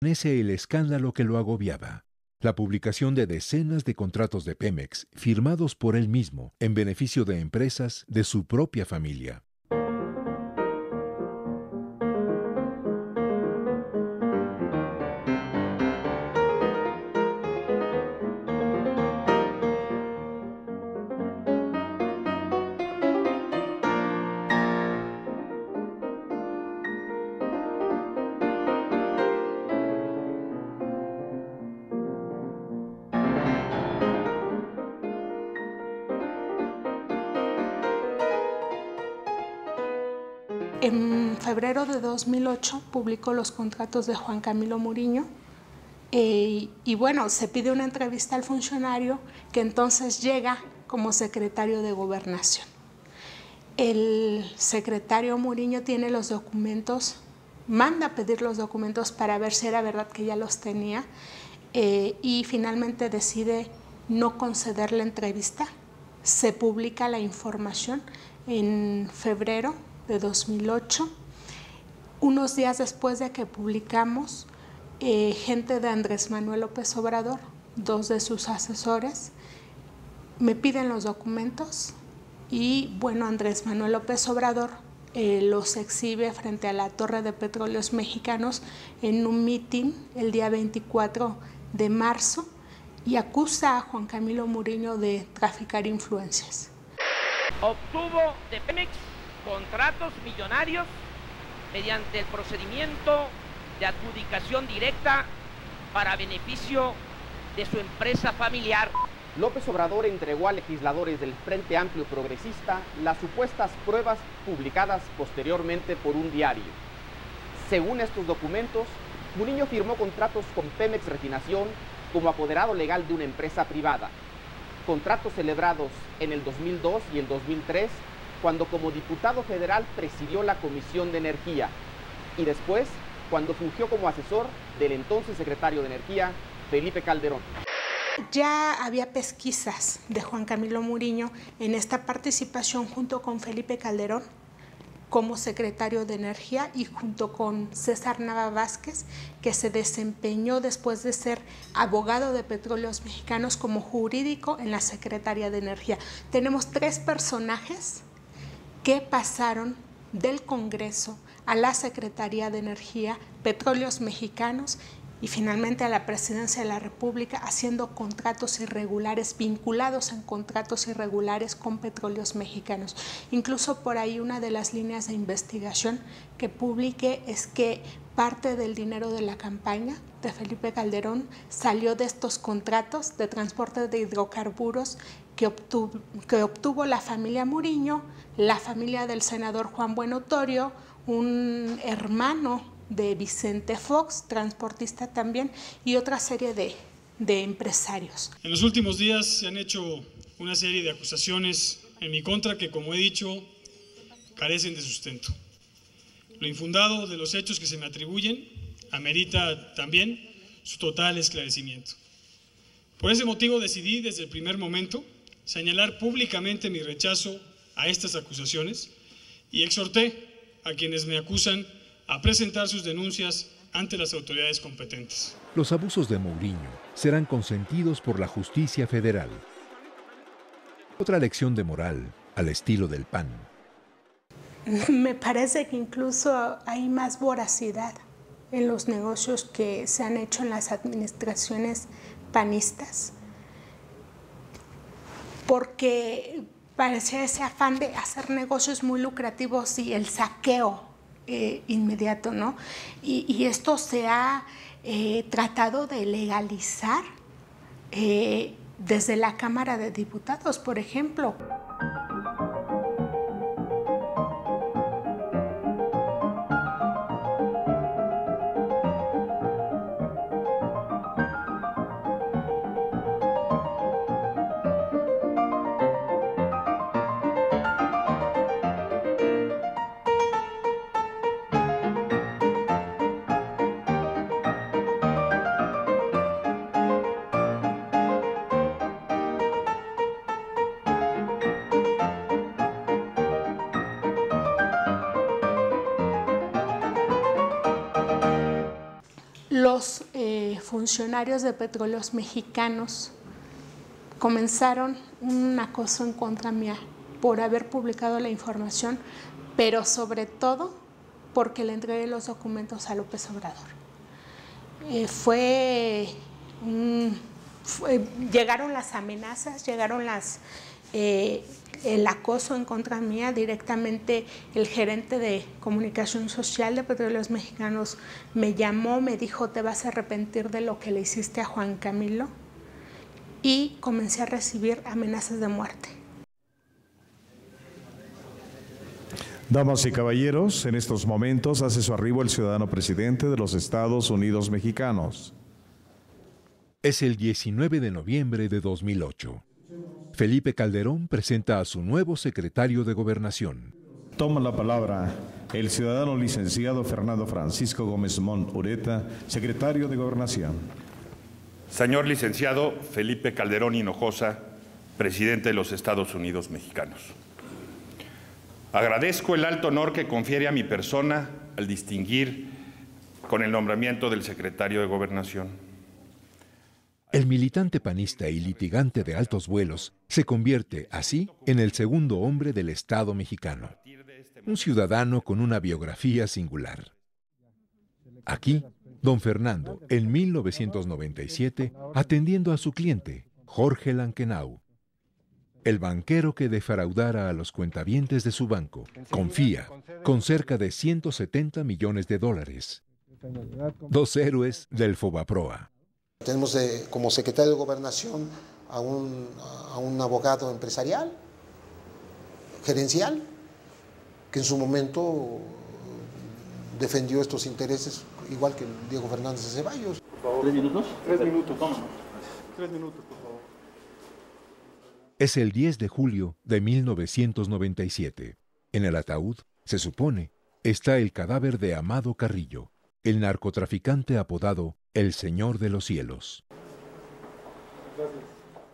Ese el escándalo que lo agobiaba. La publicación de decenas de contratos de Pemex firmados por él mismo en beneficio de empresas de su propia familia. En febrero de 2008 publicó los contratos de Juan Camilo Muriño y bueno, se pide una entrevista al funcionario que entonces llega como secretario de Gobernación. El secretario Muriño tiene los documentos, manda a pedir los documentos para ver si era verdad que ya los tenía y finalmente decide no conceder la entrevista. Se publica la información en febrero de 2008. Unos días después de que publicamos, gente de Andrés Manuel López Obrador, dos de sus asesores, me piden los documentos y bueno, Andrés Manuel López Obrador los exhibe frente a la Torre de Petróleos Mexicanos en un mitin el día 24 de marzo y acusa a Juan Camilo Muriño de traficar influencias. Obtuvo de Pemex contratos millonarios mediante el procedimiento de adjudicación directa para beneficio de su empresa familiar. López Obrador entregó a legisladores del Frente Amplio Progresista las supuestas pruebas publicadas posteriormente por un diario. Según estos documentos, Muriño firmó contratos con Pemex Refinación como apoderado legal de una empresa privada. Contratos celebrados en el 2002 y el 2003, cuando como diputado federal presidió la Comisión de Energía, y después cuando fungió como asesor del entonces secretario de Energía, Felipe Calderón. Ya había pesquisas de Juan Camilo Muriño en esta participación junto con Felipe Calderón como secretario de Energía y junto con César Nava Vázquez, que se desempeñó después de ser abogado de Petróleos Mexicanos como jurídico en la Secretaría de Energía. Tenemos 3 personajes que pasaron del Congreso a la Secretaría de Energía, Petróleos Mexicanos y finalmente a la Presidencia de la República haciendo contratos irregulares, vinculados en contratos irregulares con Petróleos Mexicanos. Incluso por ahí una de las líneas de investigación que publiqué es que parte del dinero de la campaña de Felipe Calderón salió de estos contratos de transporte de hidrocarburos que obtuvo la familia Muriño, la familia del senador Juan Buenotorio, un hermano de Vicente Fox, transportista también, y otra serie de empresarios. En los últimos días se han hecho una serie de acusaciones en mi contra que, como he dicho, carecen de sustento. Lo infundado de los hechos que se me atribuyen amerita también su total esclarecimiento. Por ese motivo decidí desde el primer momento señalar públicamente mi rechazo a estas acusaciones y exhorté a quienes me acusan a presentar sus denuncias ante las autoridades competentes. Los abusos de Muriño serán consentidos por la justicia federal. Otra lección de moral al estilo del PAN. Me parece que incluso hay más voracidad en los negocios que se han hecho en las administraciones panistas, porque parecía ese afán de hacer negocios muy lucrativos y el saqueo inmediato, ¿no? Y esto se ha tratado de legalizar desde la Cámara de Diputados, por ejemplo. los funcionarios de Petróleos Mexicanos comenzaron un acoso en contra mía por haber publicado la información, pero sobre todo porque le entregué los documentos a López Obrador. Llegaron las amenazas, llegaron el acoso en contra mía. Directamente el gerente de comunicación social de Petróleos Mexicanos me llamó, me dijo: te vas a arrepentir de lo que le hiciste a Juan Camilo, y comencé a recibir amenazas de muerte. Damas y caballeros, en estos momentos hace su arribo el ciudadano presidente de los Estados Unidos mexicanos. Es el 19 de noviembre de 2008. Felipe Calderón presenta a su nuevo secretario de Gobernación. Toma la palabra el ciudadano licenciado Fernando Francisco Gómez Montt Ureta, secretario de Gobernación. Señor licenciado Felipe Calderón Hinojosa, presidente de los Estados Unidos mexicanos. Agradezco el alto honor que confiere a mi persona al distinguir con el nombramiento del secretario de Gobernación. El militante panista y litigante de altos vuelos se convierte, así, en el segundo hombre del Estado mexicano. Un ciudadano con una biografía singular. Aquí, don Fernando, en 1997, atendiendo a su cliente, Jorge Lankenau. El banquero que defraudara a los cuentavientes de su banco, confía, con cerca de $170 millones. Dos héroes del Fobaproa. Tenemos como secretario de Gobernación a un abogado empresarial, gerencial, que en su momento defendió estos intereses, igual que Diego Fernández de Ceballos. Por favor. 3 minutos. 3 minutos. Vámonos. 3 minutos, por favor. Es el 10 de julio de 1997. En el ataúd, se supone, está el cadáver de Amado Carrillo, el narcotraficante apodado El Señor de los Cielos.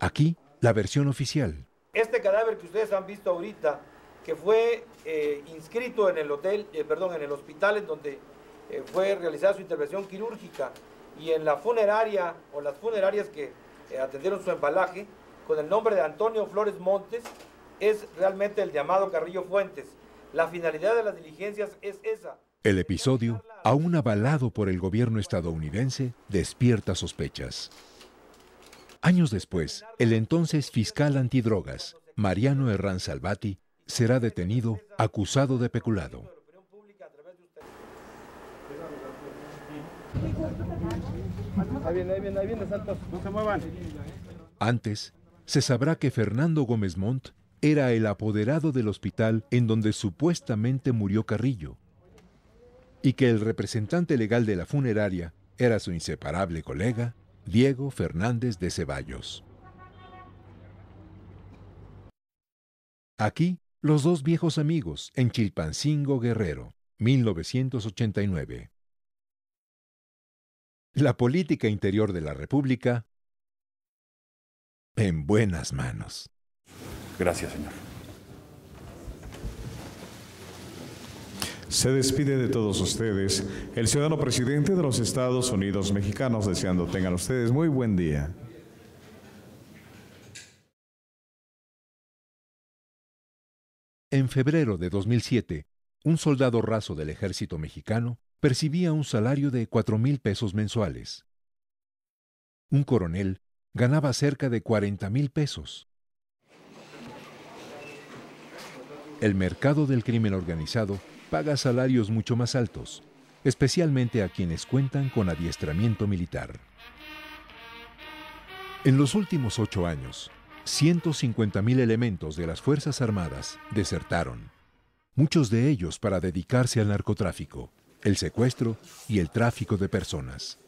Aquí, la versión oficial. Este cadáver que ustedes han visto ahorita, que fue inscrito en el en el hospital en donde fue realizada su intervención quirúrgica, y en la funeraria o las funerarias que atendieron su embalaje, con el nombre de Antonio Flores Montes, es realmente el de Amado Carrillo Fuentes. La finalidad de las diligencias es esa. El episodio, aún avalado por el gobierno estadounidense, despierta sospechas. Años después, el entonces fiscal antidrogas, Mariano Herrán Salvati, será detenido acusado de peculado. Ahí viene, Santos. No se muevan. Antes, se sabrá que Fernando Gómez Montt era el apoderado del hospital en donde supuestamente murió Carrillo, y que el representante legal de la funeraria era su inseparable colega, Diego Fernández de Ceballos. Aquí, los dos viejos amigos en Chilpancingo, Guerrero, 1989. La política interior de la República en buenas manos. Gracias, señor. Se despide de todos ustedes el ciudadano presidente de los Estados Unidos mexicanos, deseando tengan ustedes muy buen día. En febrero de 2007, un soldado raso del ejército mexicano percibía un salario de 4,000 pesos mensuales. Un coronel ganaba cerca de 40,000 pesos. El mercado del crimen organizado paga salarios mucho más altos, especialmente a quienes cuentan con adiestramiento militar. En los últimos 8 años, 150,000 elementos de las Fuerzas Armadas desertaron, muchos de ellos para dedicarse al narcotráfico, el secuestro y el tráfico de personas.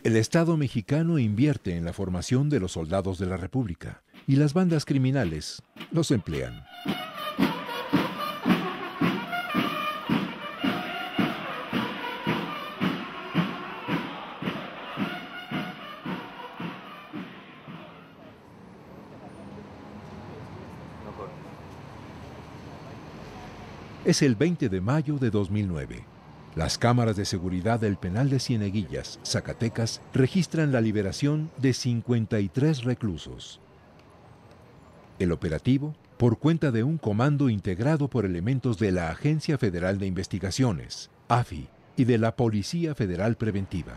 El Estado mexicano invierte en la formación de los soldados de la República, y las bandas criminales los emplean. Es el 20 de mayo de 2009. Las cámaras de seguridad del penal de Cieneguillas, Zacatecas, registran la liberación de 53 reclusos. El operativo, por cuenta de un comando integrado por elementos de la Agencia Federal de Investigaciones, AFI, y de la Policía Federal Preventiva.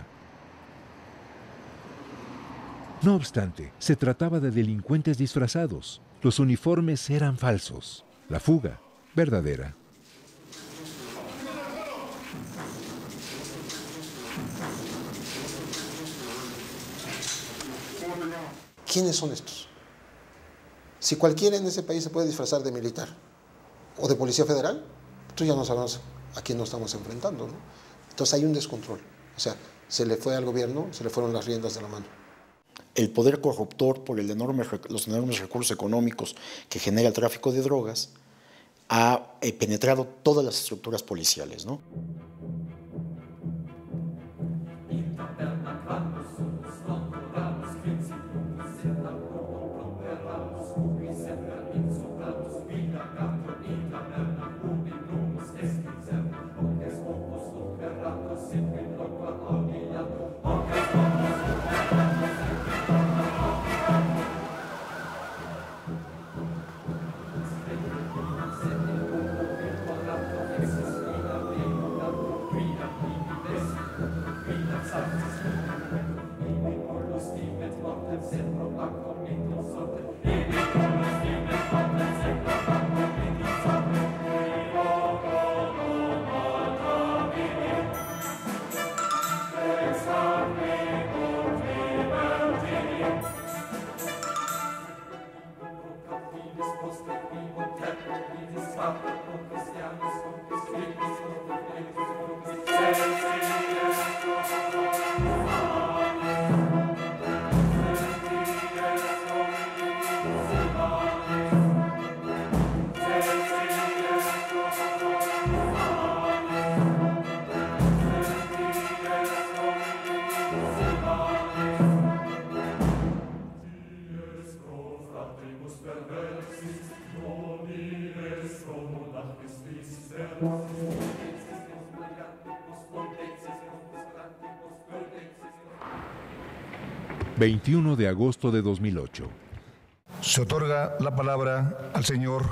No obstante, se trataba de delincuentes disfrazados. Los uniformes eran falsos. La fuga, verdadera. ¿Quiénes son estos? Si cualquiera en ese país se puede disfrazar de militar o de policía federal, entonces ya no sabemos a quién nos estamos enfrentando, ¿no? Entonces hay un descontrol. O sea, se le fue al gobierno, se le fueron las riendas de la mano. El poder corruptor, por los enormes recursos económicos que genera el tráfico de drogas, ha penetrado todas las estructuras policiales, ¿no? ...21 de agosto de 2008. Se otorga la palabra al señor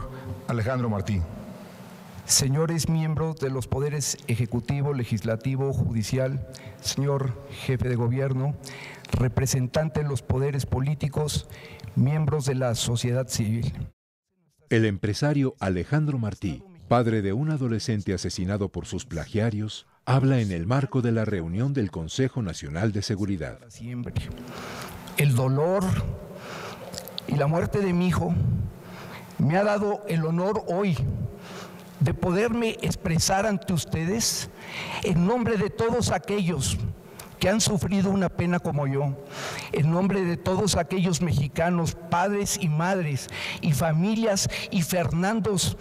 Alejandro Martí. Señores miembros de los poderes ejecutivo, legislativo, judicial, señor jefe de gobierno, representante de los poderes políticos, miembros de la sociedad civil. El empresario Alejandro Martí, padre de un adolescente asesinado por sus plagiarios, habla en el marco de la reunión del Consejo Nacional de Seguridad. El dolor y la muerte de mi hijo me ha dado el honor hoy de poderme expresar ante ustedes en nombre de todos aquellos que han sufrido una pena como yo, en nombre de todos aquellos mexicanos, padres y madres y familias y Fernandos,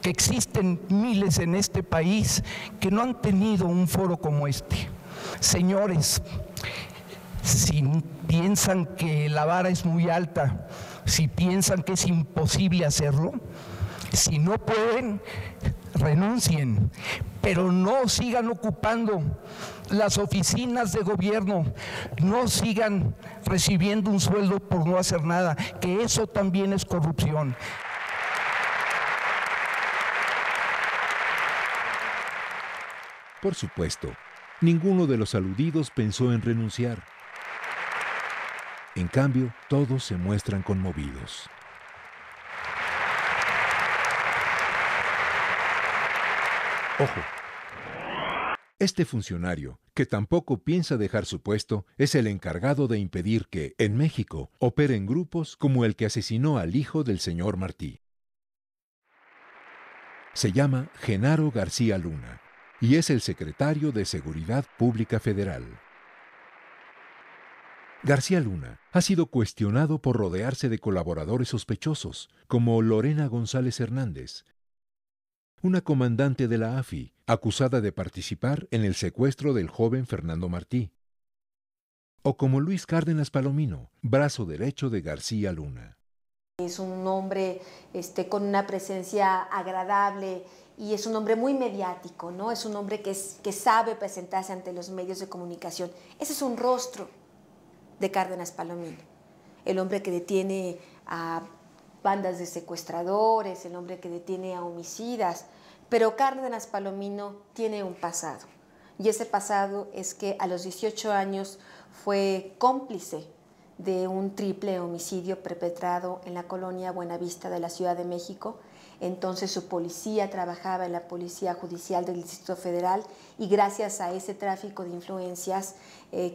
que existen miles en este país que no han tenido un foro como este. Señores, si piensan que la vara es muy alta, si piensan que es imposible hacerlo, si no pueden, renuncien, pero no sigan ocupando las oficinas de gobierno, no sigan recibiendo un sueldo por no hacer nada, que eso también es corrupción. Por supuesto, ninguno de los aludidos pensó en renunciar. En cambio, todos se muestran conmovidos. Ojo. Este funcionario, que tampoco piensa dejar su puesto, es el encargado de impedir que, en México, operen grupos como el que asesinó al hijo del señor Martí. Se llama Genaro García Luna y es el secretario de Seguridad Pública Federal. García Luna ha sido cuestionado por rodearse de colaboradores sospechosos, como Lorena González Hernández, una comandante de la AFI, acusada de participar en el secuestro del joven Fernando Martí, o como Luis Cárdenas Palomino, brazo derecho de García Luna. Es un hombre con una presencia agradable y es un hombre muy mediático, ¿no? Es un hombre que sabe presentarse ante los medios de comunicación. Ese es un rostro de Cárdenas Palomino, el hombre que detiene a bandas de secuestradores, el hombre que detiene a homicidas, pero Cárdenas Palomino tiene un pasado, y ese pasado es que a los 18 años fue cómplice de un triple homicidio perpetrado en la colonia Buenavista de la Ciudad de México. Entonces su policía trabajaba en la Policía Judicial del Distrito Federal y gracias a ese tráfico de influencias,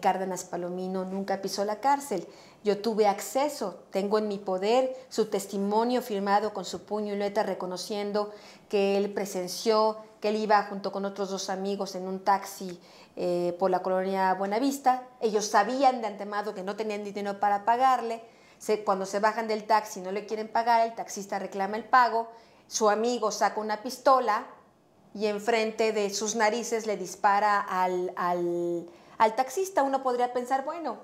Cárdenas Palomino nunca pisó la cárcel. Yo tuve acceso, tengo en mi poder su testimonio firmado con su puño y letra reconociendo que él presenció, que él iba junto con otros 2 amigos en un taxi por la colonia Buenavista. Ellos sabían de antemano que no tenían dinero para pagarle. Cuando se bajan del taxi y no le quieren pagar, el taxista reclama el pago. Su amigo saca una pistola y enfrente de sus narices le dispara al taxista. Uno podría pensar, bueno,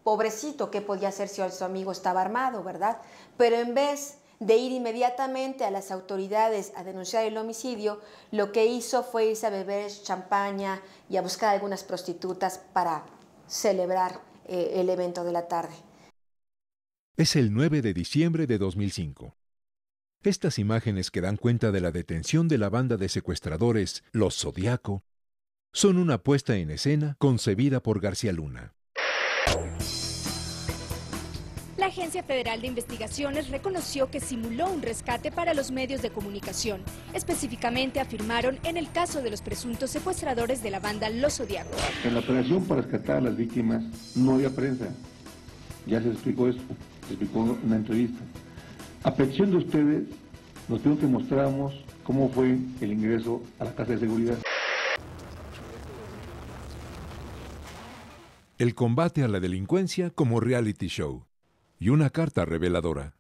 pobrecito, ¿qué podía hacer si su amigo estaba armado, verdad? Pero en vez de ir inmediatamente a las autoridades a denunciar el homicidio, lo que hizo fue irse a beber champaña y a buscar algunas prostitutas para celebrar el evento de la tarde. Es el 9 de diciembre de 2005. Estas imágenes que dan cuenta de la detención de la banda de secuestradores Los Zodiaco son una puesta en escena concebida por García Luna. La Agencia Federal de Investigaciones reconoció que simuló un rescate para los medios de comunicación. Específicamente afirmaron en el caso de los presuntos secuestradores de la banda Los Zodiaco. En la operación para rescatar a las víctimas no había prensa. Ya se explicó esto, se explicó en una entrevista. A petición de ustedes, nos pidieron que mostráramos cómo fue el ingreso a la casa de seguridad. El combate a la delincuencia como reality show y una carta reveladora.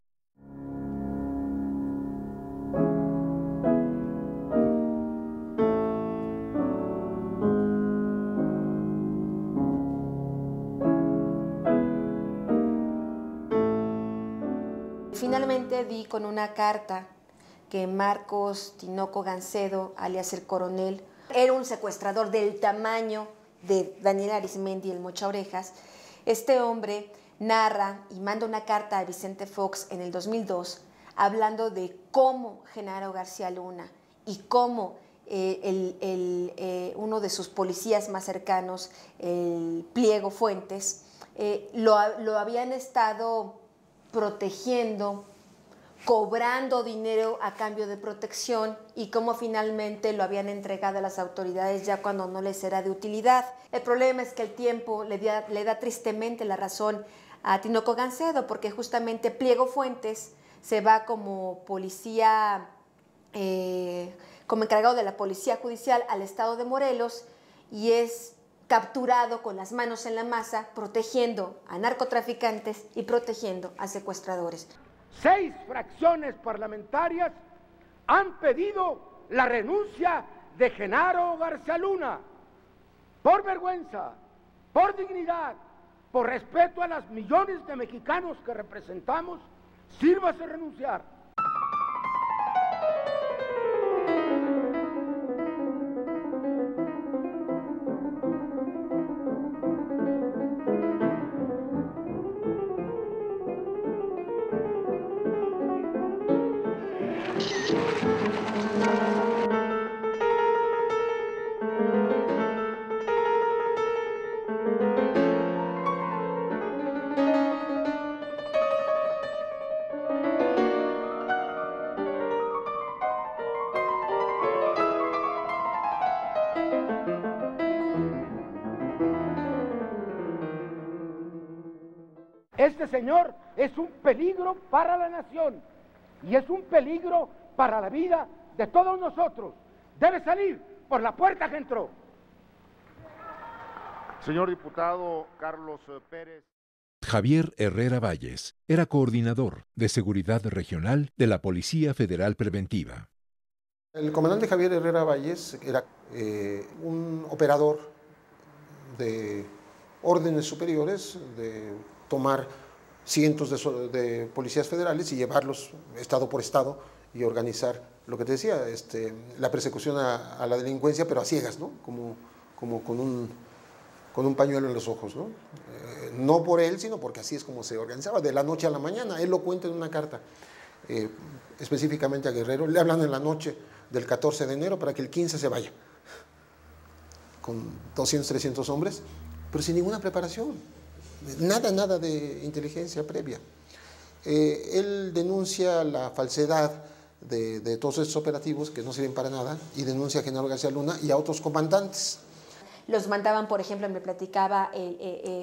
Finalmente di con una carta que Marcos Tinoco Gancedo, alias el Coronel, era un secuestrador del tamaño de Daniel Arismendi, el Mocha Orejas. Este hombre narra y manda una carta a Vicente Fox en el 2002 hablando de cómo Genaro García Luna y cómo uno de sus policías más cercanos, el Pliego Fuentes, lo habían estado protegiendo, cobrando dinero a cambio de protección y cómo finalmente lo habían entregado a las autoridades ya cuando no les era de utilidad. El problema es que el tiempo le da tristemente la razón a Tinoco Gancedo, porque justamente Pliego Fuentes se va como policía, como encargado de la Policía Judicial al estado de Morelos y es capturado con las manos en la masa, protegiendo a narcotraficantes y protegiendo a secuestradores. 6 fracciones parlamentarias han pedido la renuncia de Genaro García Luna. Por vergüenza, por dignidad, por respeto a los millones de mexicanos que representamos, sírvase renunciar. Este señor es un peligro para la nación y es un peligro para la vida de todos nosotros. Debe salir por la puerta que entró. Señor diputado Carlos Pérez. Javier Herrera Valles era coordinador de Seguridad Regional de la Policía Federal Preventiva. El comandante Javier Herrera Valles era un operador de órdenes superiores, de tomar cientos de policías federales y llevarlos estado por estado y organizar lo que te decía, la persecución a la delincuencia, pero a ciegas, ¿no? Como con un pañuelo en los ojos, ¿no? No por él, sino porque así es como se organizaba, de la noche a la mañana. Él lo cuenta en una carta, específicamente a Guerrero. Le hablan en la noche del 14 de enero para que el 15 se vaya, con 200, 300 hombres, pero sin ninguna preparación, nada de inteligencia previa. Él denuncia la falsedad de todos estos operativos que no sirven para nada y denuncia a Genaro García Luna y a otros comandantes. Los mandaban, por ejemplo, me platicaba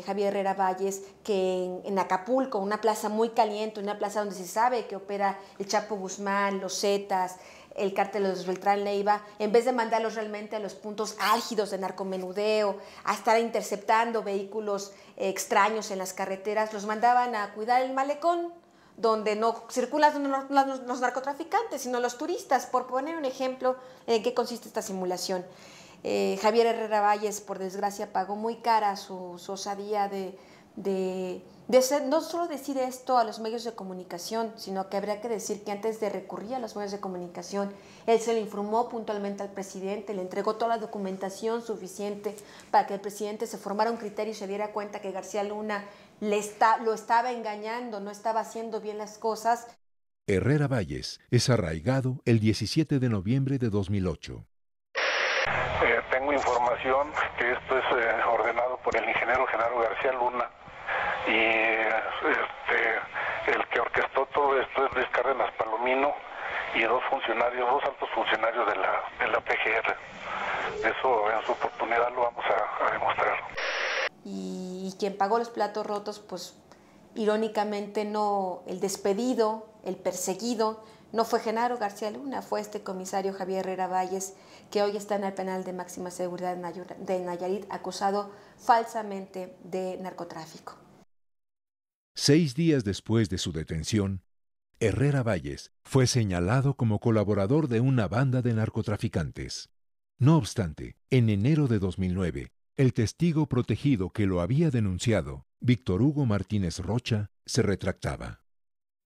Javier Herrera Valles, que en Acapulco, una plaza muy caliente, una plaza donde se sabe que opera el Chapo Guzmán, los Zetas, el cártel de los Beltrán Leiva, en vez de mandarlos realmente a los puntos álgidos de narcomenudeo, a estar interceptando vehículos extraños en las carreteras, los mandaban a cuidar el malecón, donde no circulan los narcotraficantes, sino los turistas, por poner un ejemplo en qué consiste esta simulación. Javier Herrera Valles, por desgracia, pagó muy cara su osadía de no solo decir esto a los medios de comunicación, sino que habría que decir que antes de recurrir a los medios de comunicación, él se le informó puntualmente al presidente, le entregó toda la documentación suficiente para que el presidente se formara un criterio y se diera cuenta que García Luna lo estaba engañando, no estaba haciendo bien las cosas. Herrera Valles es arraigado el 17 de noviembre de 2008. Tengo información que esto es ordenado por el ingeniero Genaro García Luna y el que orquestó todo esto es Luis Cárdenas Palomino y dos altos funcionarios de la PGR. Eso en su oportunidad lo vamos a demostrar. Y quien pagó los platos rotos, pues irónicamente no, el despedido, el perseguido, no fue Genaro García Luna, fue este comisario Javier Herrera Valles, que hoy está en el penal de máxima seguridad de Nayarit, acusado falsamente de narcotráfico. 6 días después de su detención, Herrera Valles fue señalado como colaborador de una banda de narcotraficantes. No obstante, en enero de 2009, el testigo protegido que lo había denunciado, Víctor Hugo Martínez Rocha, se retractaba.